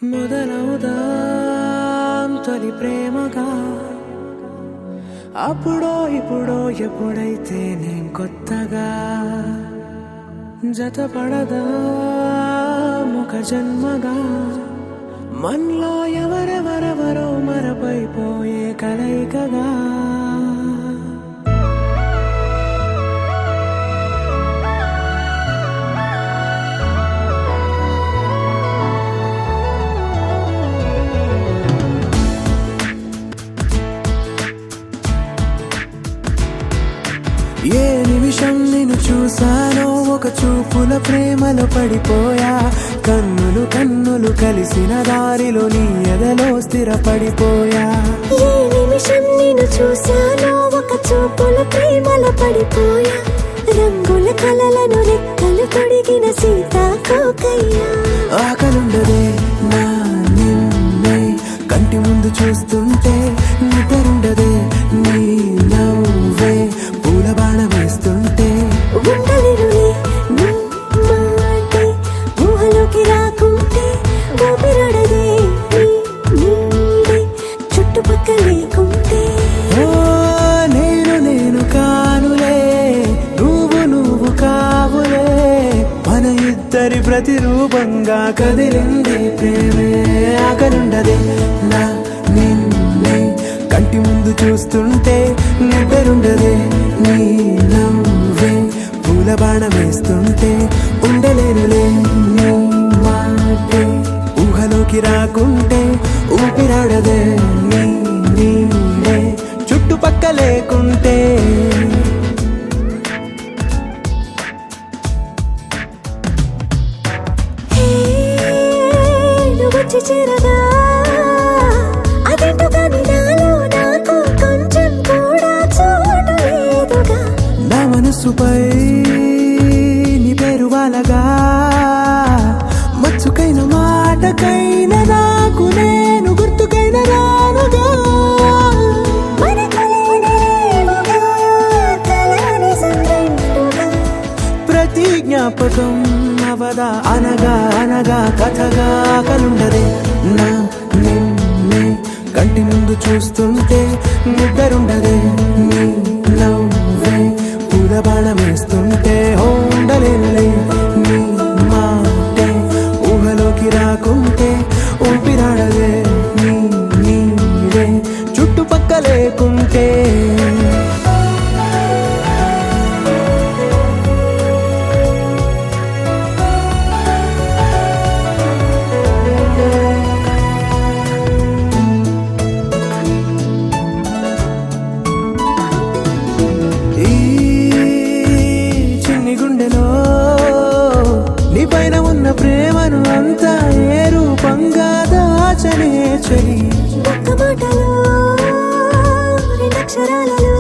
మొదలవుదాం తొలి ప్రేమగా అప్పుడో ఇప్పుడో ఎప్పుడైతే నేను కొత్తగా జతపడదా ముఖ జన్మగా మనలో ఎవరెవరెవరో మరపైపోయే కలయికగా ఏ నిమిషం నిన్ను చూసానో ఒక చూపుల ప్రేమలో పడిపోయా కన్నులు కన్నులు కలిసిన దారిలో నీ ఎదలో స్థిరపడిపోయా ఏ నిమిషం నిన్ను చూసానో ఒక చూపుల ప్రేమలో పడిపోయా రంగుల కలలను రెక్కలు తొడిగిన సీతాకోకయ్యా ఆకలుండదే నా నిన్నే కంటి ముందు చూస్తుంటే నిద్రుండదే నీ నవ్వే పూల బాణం వేస్తుంటే ఉండలేనులే నీ మాటే ఊహలోకి రాకుంటే ఊపిరాడదే నీ నీడే చుట్టుపక్కల లేకుంటే ఓ నేను కానులే నువ్వు కావులే మన ఇద్దరి ప్రతిరూపంగా కదిలింది ప్రేమే ఆకలుండదే నా నిన్నే కంటి ముందు చూస్తుంటే నిద్రుండదే నీ నవ్వే పూల బాణం వేస్తుంటే ఉండలేనులే నీ మాటే ఊహలోకి రాకుంటే ఊపిరాడదే నీ నీడే చుట్టుపక్క లేకుంటే నువ్వు వచ్చి చేరగా అదేంటో కానీ నాలో నాకు కొంచెం కూడా చోటు లేదుగా నా మనసుపై నీ పేరు వాలగా మచ్చుకైన మాటకైన నాకు నేను గుర్తుకైన రానుగా మనకులేనిదేముగా కలని సంరెండుగా ప్రతి జ్ఞాపకం అవదా అనగా అనగా కథగా కలుండదే నా నిన్నే కంటి ముందు చూస్తుంటే నిద్రుండదే నీ నవ్వే పూల బాణం వేస్తుంటే ఉండలేనులే నీ మాటే ఊహలోకి రాకుంటే ఊపిరాడదే నీ నీడే చుట్టుపక్క లేకుంటే ఈ చిన్ని గుండెలో నీ పైన ఉన్న ప్రేమను అంతా ఏ రూపంగా దాచనే చలి ఒక్క మాటలో రెండక్షరాలలో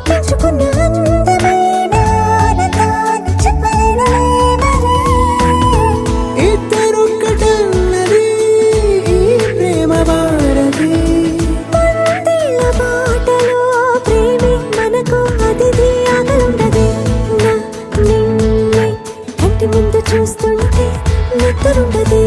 పెంచుకున్న అందమైన ఆనందాన్ని చెప్పలేనులే మరి. ఇద్దరొక్కటన్నది ఈ ప్రేమ వారది వందేళ్ల బాటలో ప్రేమే మనకు అతిథి ఆగలుండదే నా నిన్నే కంటి ముందు చూస్తుంటే నిద్రుండదే